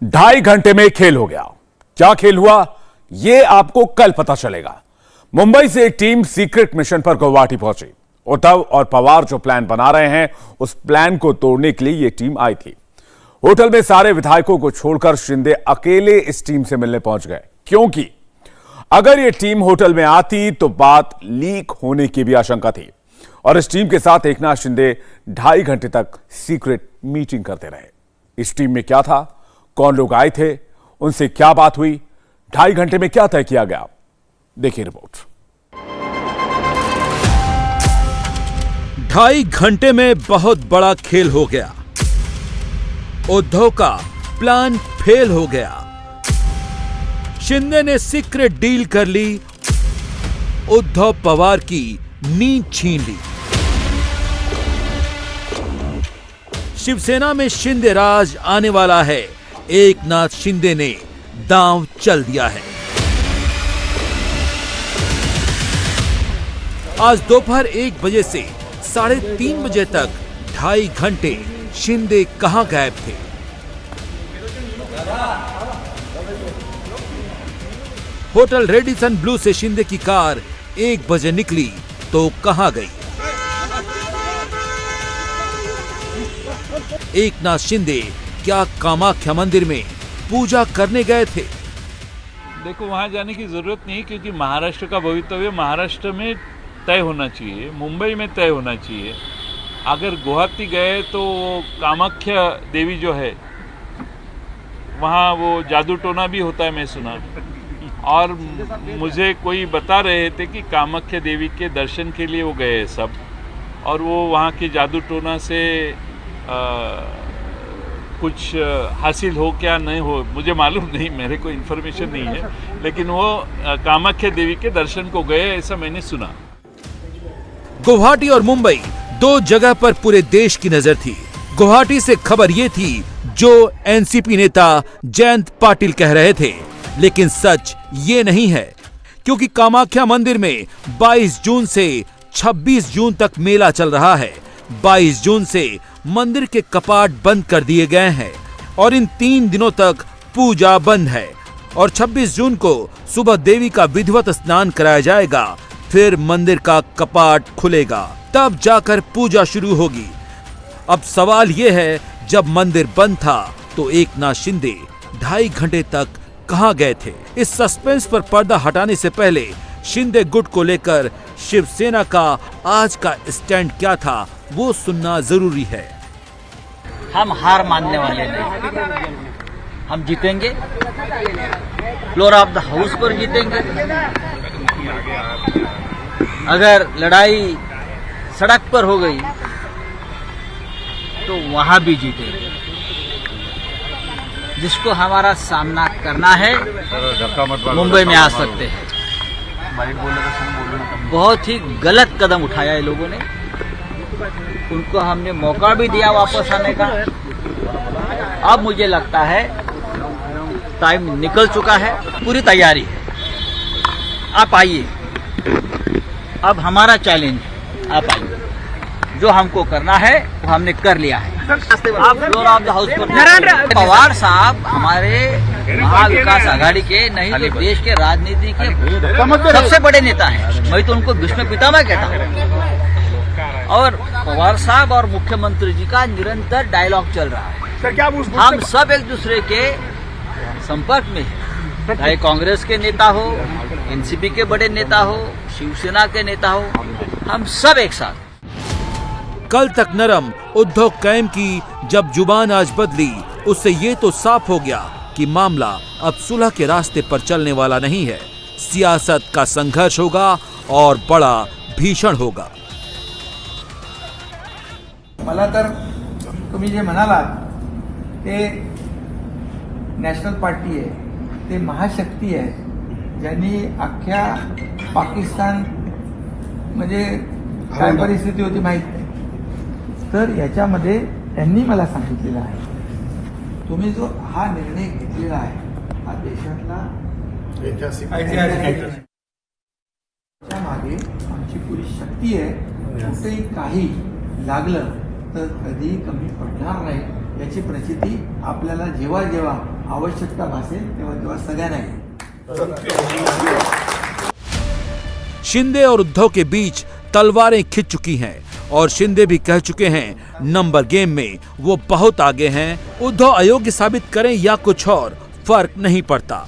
2.5 घंटे में खेल हो गया। क्या खेल हुआ ये आपको कल पता चलेगा। मुंबई से एक टीम सीक्रेट मिशन पर गुवाहाटी पहुंची। उद्धव और पवार जो प्लान बना रहे हैं उस प्लान को तोड़ने के लिए यह टीम आई थी। होटल में सारे विधायकों को छोड़कर शिंदे अकेले इस टीम से मिलने पहुंच गए, क्योंकि अगर यह टीम होटल में आती तो बात लीक होने की भी आशंका थी। और इस टीम के साथ एकनाथ शिंदे 2.5 घंटे तक सीक्रेट मीटिंग करते रहे। इस टीम में क्या था, कौन लोग आए थे, उनसे क्या बात हुई, 2.5 घंटे में क्या तय किया गया, देखिए रिपोर्ट। 2.5 घंटे में बहुत बड़ा खेल हो गया। उद्धव का प्लान फेल हो गया। शिंदे ने सीक्रेट डील कर ली। उद्धव पवार की नींद छीन ली। शिवसेना में शिंदे राज आने वाला है। एकनाथ शिंदे ने दांव चल दिया है। आज दोपहर 1 बजे से 3:30 बजे तक 2.5 घंटे शिंदे कहां गायब थे। होटल रेडिसन ब्लू से शिंदे की कार 1 बजे निकली तो कहां गई। एकनाथ शिंदे क्या कामाख्या मंदिर में पूजा करने गए थे? देखो, वहां जाने की जरूरत नहीं, क्योंकि महाराष्ट्र का भवितव्य महाराष्ट्र में तय होना चाहिए, मुंबई में तय होना चाहिए। अगर गुवाहाटी गए तो कामाख्या देवी जो है वहाँ वो जादू टोना भी होता है, मैं सुना। और मुझे कोई बता रहे थे कि कामाख्या देवी के दर्शन के लिए वो गए सब, और वो वहाँ के जादू टोना से कुछ हासिल हो क्या नहीं हो मुझे मालूम नहीं, मेरे को इन्फॉर्मेशन नहीं है, लेकिन वो कामाख्या देवी के दर्शन को गए ऐसा मैंने सुना। गुवाहाटी और मुंबई 2 जगह पर पूरे देश की नजर थी। गुवाहाटी से खबर ये थी जो एनसीपी नेता जयंत पाटिल कह रहे थे, लेकिन सच ये नहीं है, क्योंकि कामाख्या मंदिर में 22 जून से 26 जून तक मेला चल रहा है। 22 जून से मंदिर के कपाट बंद कर दिए गए हैं और इन 3 दिनों तक पूजा बंद है। और 26 जून को सुबह देवी का विधिवत स्नान कराया जाएगा, फिर मंदिर का कपाट खुलेगा, तब जाकर पूजा शुरू होगी। अब सवाल यह है, जब मंदिर बंद था तो एकनाथ शिंदे 2.5 घंटे तक कहां गए थे? इस सस्पेंस पर पर्दा हटाने से पहले शिंदे गुट को लेकर शिवसेना का आज का स्टैंड क्या था वो सुनना जरूरी है। हम हार मानने वाले नहीं, हम जीतेंगे। फ्लोर ऑफ द हाउस पर जीतेंगे। अगर लड़ाई सड़क पर हो गई तो वहां भी जीतेंगे। जिसको हमारा सामना करना है मुंबई में आ सकते हैं। बहुत ही गलत कदम उठाया है लोगों ने, उनको हमने मौका भी दिया वापस आने का। अब मुझे लगता है टाइम निकल चुका है, पूरी तैयारी है। आप आइए, अब हमारा चैलेंज है, आप आइए। जो हमको करना है वो हमने कर लिया है। आप फ्लोर ऑफ द हाउस पर पवार साहब हमारे महाविकास आघाड़ी के नहीं तो देश के राजनीति के सबसे बड़े नेता हैं। मैं तो उनको भीष्म पितामह कहता हूँ। और पवार साहब और मुख्यमंत्री जी का निरंतर डायलॉग चल रहा है। हम सब एक दूसरे के संपर्क में हैं, चाहे कांग्रेस के नेता हो, एनसीपी के बड़े नेता हो, शिवसेना के नेता हो, हम सब एक साथ। कल तक नरम उद्धव कैम की जब जुबान आज बदली, उससे ये तो साफ हो गया कि मामला अब सुलह के रास्ते पर चलने वाला नहीं है। सियासत का संघर्ष होगा और बड़ा भीषण होगा। मला तर तुम्ही जे म्हणालात ते नॅशनल पार्टी आहे, ते महाशक्ती आहे, ज्यांनी अख्ख्या पाकिस्तान म्हणजे काय परिस्थिती होती माहित नाही। तर याच्यामध्ये त्यांनी मला सांगितलेलं आहे, तुम्ही जो हा निर्णय घेतलेला आहे हा देशातला ऐतिहासिक मागे आमची पुरी शक्ती आहे। कुठेही काही लागलं तर कधी कमी पडणार नाही याची प्रचिती आपल्याला जेव्हा जेव्हा आवश्यकता भासेल तेव्हा तेव्हा सगळ्यांना येईल. शिंदे और उद्धव के बीच तलवारें खिंच चुकी हैं और शिंदे भी कह चुके हैं नंबर गेम में वो बहुत आगे हैं. उद्धव अयोग्य साबित करें या कुछ और, फर्क नहीं पड़ता.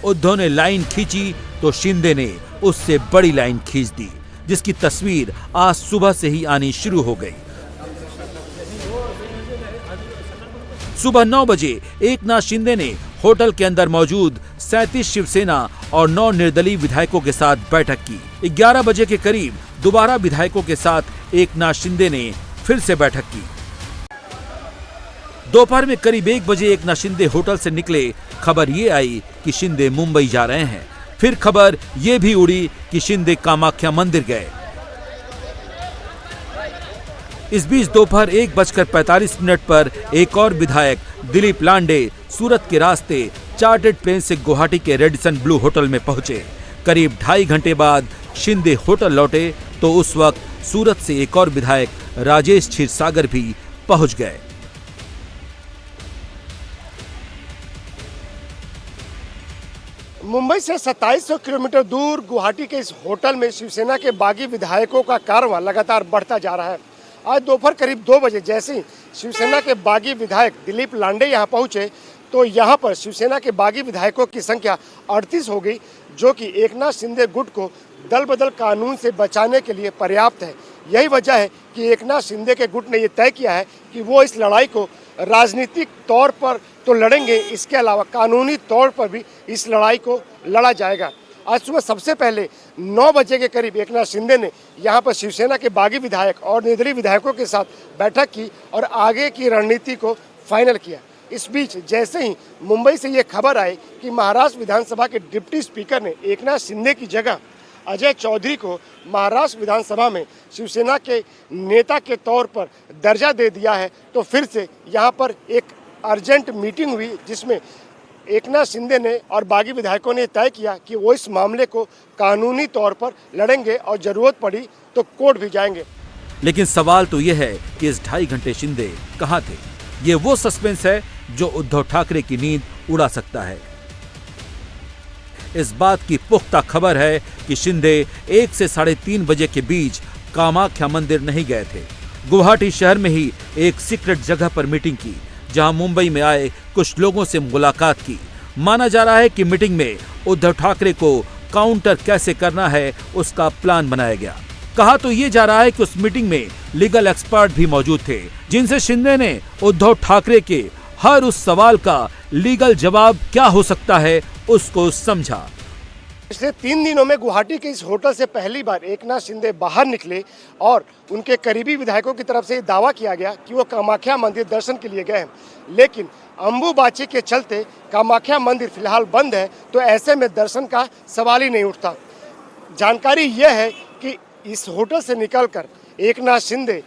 उद्धव ने लाइन खींची तो शिंदे ने उससे बड़ी लाइन खींच दी, जिसकी तस्वीर आज सुबह से ही आनी शुरू हो गई. सुबह 9 बजे एकनाथ शिंदे ने होटल के अंदर मौजूद 37 शिवसेना और 9 निर्दलीय विधायकों के साथ बैठक की. 11 बजे के करीब दोबारा विधायकों के साथ एकनाथ शिंदे ने फिर से बैठक की. दोपहर में करीब 1 बजे एकनाथ शिंदे होटल से निकले. खबर ये आई कि शिंदे मुंबई जा रहे हैं. फिर खबर ये भी उड़ी कि शिंदे कामाख्या मंदिर गए. इस बीच दोपहर 1:45 पर एक और विधायक दिलीप लांडे सूरत के रास्ते चार्टर्ड प्लेन से गुवाहाटी के रेडिसन ब्लू होटल में पहुंचे. करीब 2.5 घंटे बाद शिंदे होटल लौटे तो उस वक्त सूरत से एक और विधायक राजेश क्षीरसागर भी पहुंच गए. मुंबई से 2700 किलोमीटर दूर गुवाहाटी के इस होटल में शिवसेना के बागी विधायकों का कारवां लगातार बढ़ता जा रहा है. आज दोपहर करीब 2 बजे जैसे ही शिवसेना के बागी विधायक दिलीप लांडे यहां पहुंचे तो यहां पर शिवसेना के बागी विधायकों की संख्या 38 हो गई, जो कि एकनाथ शिंदे गुट को दल बदल कानून से बचाने के लिए पर्याप्त है. यही वजह है कि एकनाथ शिंदे के गुट ने यह तय किया है कि वो इस लड़ाई को राजनीतिक तौर पर तो लड़ेंगे, इसके अलावा कानूनी तौर पर भी इस लड़ाई को लड़ा जाएगा. आज सुबह सबसे पहले 9 बजे के करीब एकनाथ शिंदे ने यहाँ पर शिवसेना के बागी विधायक और निर्दलीय विधायकों के साथ बैठक की और आगे की रणनीति को फाइनल किया. इस बीच जैसे ही मुंबई से ये खबर आई कि महाराष्ट्र विधानसभा के डिप्टी स्पीकर ने एकनाथ शिंदे की जगह अजय चौधरी को महाराष्ट्र विधानसभा में शिवसेना के नेता के तौर पर दर्जा दे दिया है, तो फिर से यहाँ पर एक अर्जेंट मीटिंग हुई जिसमें एकनाथ शिंदे ने और बागी विधायकों ने तय किया कि वो इस मामले को कानूनी तौर पर लड़ेंगे और जरूरत पड़ी तो कोर्ट भी जाएंगे. लेकिन सवाल तो यह है कि इस 2.5 घंटे शिंदे कहां थे. ये वो सस्पेंस है जो उद्धव ठाकरे की नींद उड़ा सकता है. इस बात की पुख्ता खबर है कि शिंदे 1 से 3:30 बजे के बीच कामाख्या मंदिर नहीं गए थे. गुवाहाटी शहर में ही एक सीक्रेट जगह पर मीटिंग की, जहां मुंबई में आए कुछ लोगों से मुलाकात की. माना जा रहा है कि मीटिंग में उद्धव ठाकरे को काउंटर कैसे करना है उसका प्लान बनाया गया. कहा तो ये जा रहा है कि उस मीटिंग में लीगल एक्सपर्ट भी मौजूद थे, जिनसे शिंदे ने उद्धव ठाकरे के हर उस सवाल का लीगल जवाब क्या हो सकता है उसको समझा. पिछले 3 दिनों में गुवाहाटी के इस होटल से पहली बार एकनाथ शिंदे बाहर निकले और उनके करीबी विधायकों की तरफ से दावा किया गया कि वो कामाख्या मंदिर दर्शन के लिए गए हैं. लेकिन अंबुबाची के चलते कामाख्या मंदिर फिलहाल बंद है, तो ऐसे में दर्शन का सवाल ही नहीं उठता. जानकारी यह है कि इस होटल से निकलकर एकनाथ शिंदे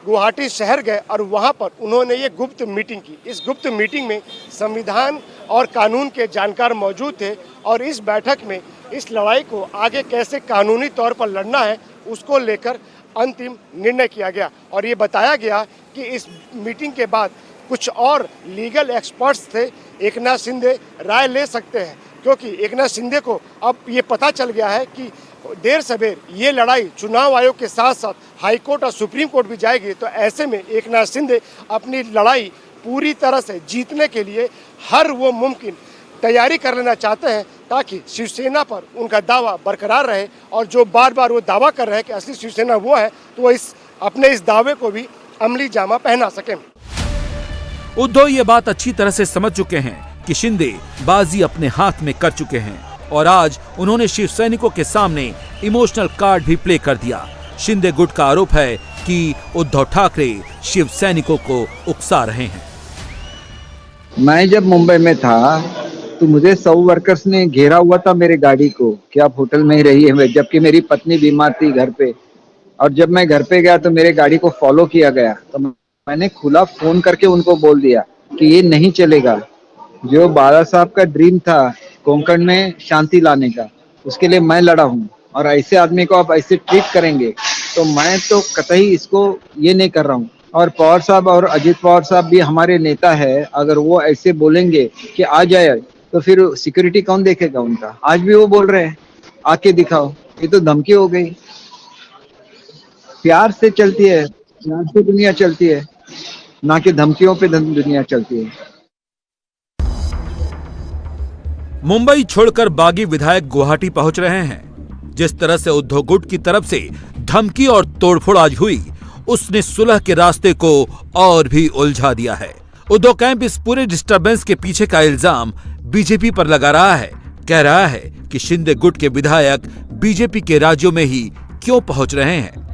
गुवाहाटी शहर गए और वहां पर उन्होंने ये गुप्त मीटिंग की. इस गुप्त मीटिंग में संविधान और कानून के जानकार मौजूद थे और इस बैठक में इस लड़ाई को आगे कैसे कानूनी तौर पर लड़ना है उसको लेकर अंतिम निर्णय किया गया. और ये बताया गया कि इस मीटिंग के बाद कुछ और लीगल एक्सपर्ट्स थे, एकनाथ शिंदे राय ले सकते हैं, क्योंकि एकनाथ शिंदे को अब ये पता चल गया है कि देर सवेर ये लड़ाई चुनाव आयोग के साथ साथ हाई कोर्ट और सुप्रीम कोर्ट भी जाएगी. तो ऐसे में एकनाथ शिंदे अपनी लड़ाई पूरी तरह से जीतने के लिए हर वो मुमकिन तैयारी कर लेना चाहते हैं, ताकि शिवसेना पर उनका दावा बरकरार रहे और जो बार बार वो दावा कर रहे हैं कि असली शिवसेना वो है, तो वो अपने इस दावे को भी अमली जामा पहना सकें. उद्धव ये बात अच्छी तरह से समझ चुके हैं कि शिंदे बाजी अपने हाथ में कर चुके हैं और आज उन्होंने शिव सैनिकों के सामने इमोशनल कार्ड भी प्ले कर दिया. शिंदे गुट का आरोप है कि उद्धव ठाकरे शिव सैनिकों को उकसा रहे हैं. मैं जब मुंबई में था तो मुझे 100 वर्कर्स ने घेरा हुआ था मेरे गाड़ी को कि आप होटल में ही रहिए, जबकि मेरी पत्नी बीमार थी घर पे. और जब मैं घर पे गया तो मेरे गाड़ी को फॉलो किया गया, तो मैंने खुला फोन करके उनको बोल दिया कि ये नहीं चलेगा. जो बाला साहब का ड्रीम था कोंकण में शांति लाने का, उसके लिए मैं लड़ा हूँ, और ऐसे आदमी को आप ऐसे ट्रीट करेंगे तो मैं तो कतई इसको ये नहीं कर रहा हूँ. और पवार साहब और अजित पवार साहब भी हमारे नेता है, अगर वो ऐसे बोलेंगे कि आ जाए तो फिर सिक्योरिटी कौन देखेगा उनका? आज भी वो बोल रहे हैं आके दिखाओ, ये तो धमकी हो गई। प्यार से चलती है, प्यार से दुनिया चलती है, ना कि धमकियों पे दुनिया चलती है। मुंबई छोड़कर बागी विधायक गुवाहाटी पहुंच रहे हैं। जिस तरह से उद्धव गुट की तरफ से धमकी और तोड़फोड़ आज हुई, उसने सुलह के रास्ते को और भी उलझा दिया है। उद्धव कैंप इस पूरे डिस्टर्बेंस के पीछे का इल्जाम बीजेपी पर लगा रहा है। कह रहा है कि शिंदे गुट के विधायक बीजेपी के राज्यों में ही क्यों पहुंच रहे हैं।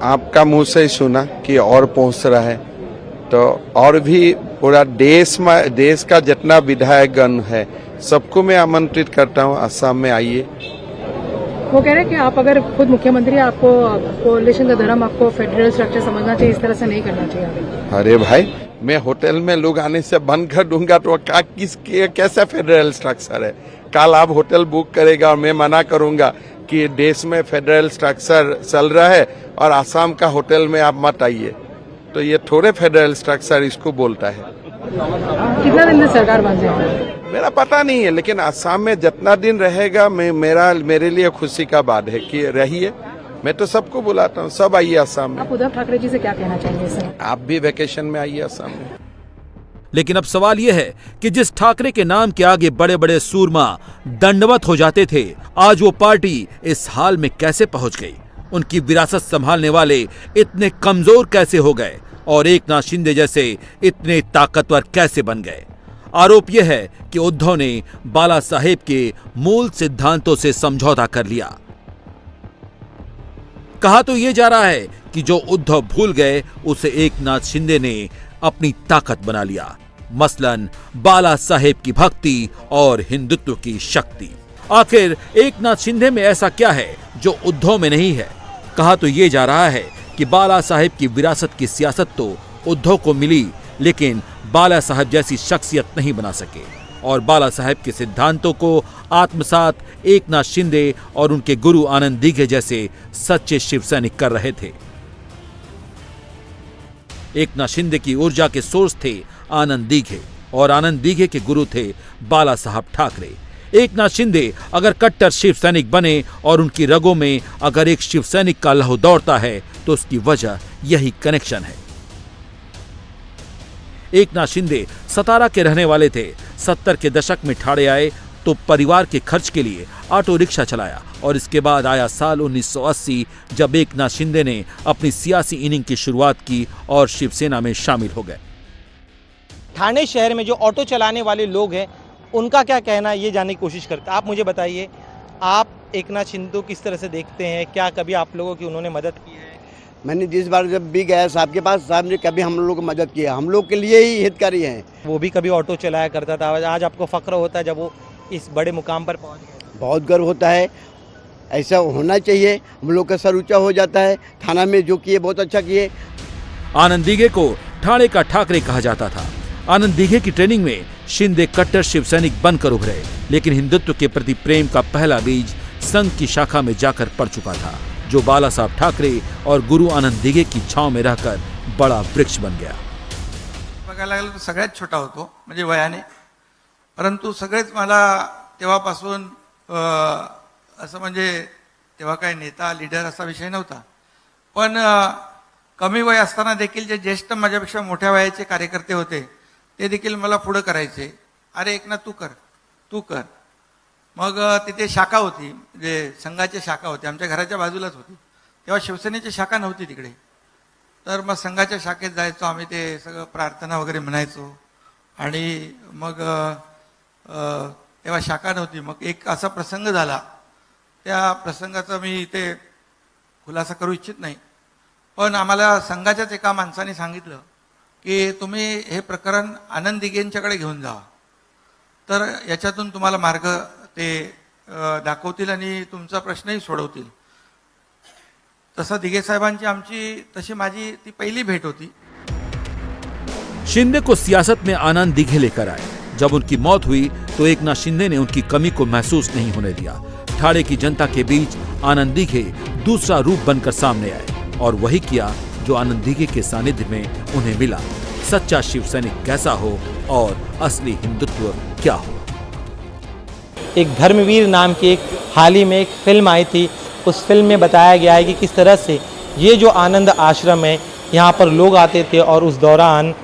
आपका मुंह से ही सुना कि और पहुंच रहा है, तो और भी पूरा देश का जितना विधायकगण है सबको मैं आमंत्रित करता हूं, असम में आइए। वो कह रहे हैं कि आप अगर खुद मुख्यमंत्री, आपको कोalition का धर्म, आपको फेडरल स्ट्रक्चर समझना चाहिए, इस तरह से नहीं करना चाहिए आगे। अरे भाई, मैं होटल में लोग आने से बंद कर दूंगा तो कैसा फेडरल स्ट्रक्चर है? कल आप होटल बुक करेगा और मैं मना करूंगा कि देश में फेडरल स्ट्रक्चर चल रहा है और आसाम का होटल में आप मत आइए, तो ये थोड़े फेडरल स्ट्रक्चर इसको बोलता है। कितना दिन से सरकार बन जाएगी? मेरा पता नहीं है, लेकिन आसाम में जितना दिन रहेगा मेरे लिए खुशी का बात है कि रहिए। मैं तो सबको बुलाता हूँ, सब आइए आसाम में। आप उद्धव ठाकरे जी से क्या कहना चाहेंगे सर? आप भी वेकेशन में आइए आसाम में। लेकिन अब सवाल यह है कि जिस ठाकरे के नाम के आगे बड़े बड़े सूरमा दंडवत हो जाते थे, आज वो पार्टी इस हाल में कैसे पहुंच गई? उनकी विरासत संभालने वाले इतने कमजोर कैसे हो गए और एकनाथ शिंदे जैसे इतने ताकतवर कैसे बन गए? आरोप यह है कि उद्धव ने बाला साहेब के मूल सिद्धांतों से समझौता कर लिया। कहा तो यह जा रहा है कि जो उद्धव भूल गए उसे एकनाथ शिंदे ने अपनी ताकत बना लिया, मसलन बाला साहेब की भक्ति और हिंदुत्व की शक्ति। आखिर एकनाथ शिंदे में ऐसा क्या है जो उद्धव में नहीं है? कहा तो यह जा रहा है कि बाला साहेब की विरासत की सियासत तो उद्धव को मिली, लेकिन बाला साहेब जैसी शख्सियत नहीं बना सके और बाला साहेब के सिद्धांतों को आत्मसात एकनाथ शिंदे और उनके गुरु आनंद दीघे जैसे सच्चे शिव सैनिक कर रहे थे। एकनाथ शिंदे की ऊर्जा के सोर्स थे आनंद दीघे और आनंद दीघे के गुरु थे बाला साहब ठाकरे। एकनाथ शिंदे अगर कट्टर शिव सैनिक बने और उनकी रगों में अगर एक शिव सैनिक का लहू दौड़ता है तो उसकी वजह यही कनेक्शन है। एकनाथ शिंदे सतारा के रहने वाले थे। 70 के दशक में ठाड़े आए तो परिवार के खर्च के लिए ऑटो रिक्शा चलाया और इसके बाद आया साल 1980 जब एकनाथ शिंदे ने अपनी सियासी इनिंग की शुरुआत की और शिवसेना में शामिल हो गए। ठाणे शहर में जो ऑटो चलाने वाले लोग हैं उनका क्या कहना है ये जानने की कोशिश करते हैं। आप मुझे बताइए, आप एकनाथ शिंदे को किस तरह से देखते हैं? क्या कभी आप लोगों की उन्होंने मदद की है? मैंने जिस बार जब भी गया साहब के पास, साहब ने कभी हम लोगों को मदद किया, हम लोग के लिए ही हितकारी हैं। वो भी कभी ऑटो चलाया करता था, आज आपको फक्र होता है जब वो इस बड़े मुकाम पर पहुंच गए? बहुत गर्व होता है, ऐसा होना चाहिए। हम लोग का सर ऊंचा हो जाता है। थाना में जो किए बहुत अच्छा किए। आनंद दीघे को ठाणे का ठाकरे कहा जाता था। आनंद दीघे की ट्रेनिंग में शिंदे कट्टर शिव सैनिक बनकर उभरे, लेकिन हिंदुत्व के प्रति प्रेम का पहला बीज संघ की शाखा में जाकर पड़ चुका था, जो बाला साहब ठाकरे और गुरु आनंद दीघे की छांव में रहकर बड़ा वृक्ष बन गया। बघायला लागलं तर सगळ्यात छोटा होतो म्हणजे वयाने, परंतु सगळेच मला तेव्हापासून असं म्हणजे तेव्हा काय नेता लीडर असा विषय नव्हता, पण कमी वय असताना देखील जे ज्येष्ठ माझ्यापेक्षा मोठ्या वयाचे कार्यकर्ते होते ते देखील मला पुढे करायचे, अरे एकनाथ तू कर। मग तिथे शाखा होती, म्हणजे संघाची शाखा होती, आमच्या घराच्या बाजूलाच होती। तेव्हा शिवसेनेची शाखा नव्हती तिकडे, तर मग संघाच्या शाखेत जायचो आम्ही, ते सगळं प्रार्थना वगैरे म्हणायचो आणि मग तेव्हा शाखा नव्हती। मग एक असा प्रसंग झाला, त्या प्रसंगाचा मी इथे खुलासा करू इच्छित नाही, पण आम्हाला संघाच्याच एका माणसाने सांगितलं की तुम्ही हे प्रकरण आनंद दिघेंच्याकडे घेऊन जावा, तर याच्यातून तुम्हाला मार्ग ते दाखवतील आणि तुमचा प्रश्नही सोडवतील। तसा दिघे साहेबांची आमची तशी माझी ती पहिली भेट होती। शिंदे को सियासत में आनंद दीघे लेकर आए। जब उनकी मौत हुई तो एकनाथ शिंदे ने उनकी कमी को महसूस नहीं होने दिया। ठाणे की जनता के बीच आनंद दीघे दूसरा रूप बनकर सामने आए और वही किया जो जो आनंद दीघे के सानिध्य में उन्हें मिला। सच्चा शिव सैनिक कैसा हो और असली हिंदुत्व क्या हो। एक धर्मवीर नाम की एक हाल ही में एक फिल्म आई थी, उस फिल्म में बताया गया है कि किस तरह से ये जो आनंद आश्रम है यहाँ पर लोग आते थे और उस दौरान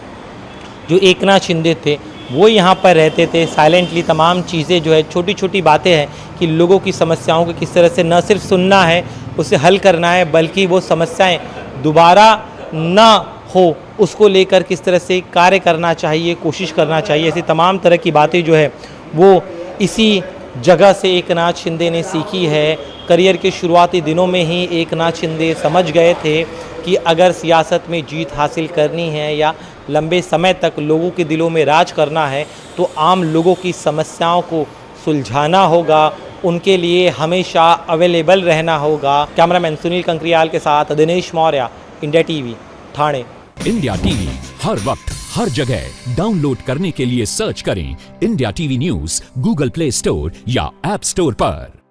जो एकनाथ शिंदे थे वो यहाँ पर रहते थे साइलेंटली। तमाम चीज़ें जो है छोटी छोटी बातें हैं कि लोगों की समस्याओं को किस तरह से न सिर्फ सुनना है उसे हल करना है, बल्कि वो समस्याएं दोबारा ना हो उसको लेकर किस तरह से कार्य करना चाहिए, कोशिश करना चाहिए। ऐसी तमाम तरह की बातें जो है वो इसी जगह से एकनाथ शिंदे ने सीखी है। करियर के शुरुआती दिनों में ही एकनाथ शिंदे समझ गए थे कि अगर सियासत में जीत हासिल करनी है या लंबे समय तक लोगों के दिलों में राज करना है तो आम लोगों की समस्याओं को सुलझाना होगा, उनके लिए हमेशा अवेलेबल रहना होगा। कैमरामैन सुनील कंकरियाल के साथ Dinesh Maurya, India TV, Thane. India TV हर वक्त हर जगह डाउनलोड करने के लिए सर्च करें India TV news Google Play Store या ऐप स्टोर पर।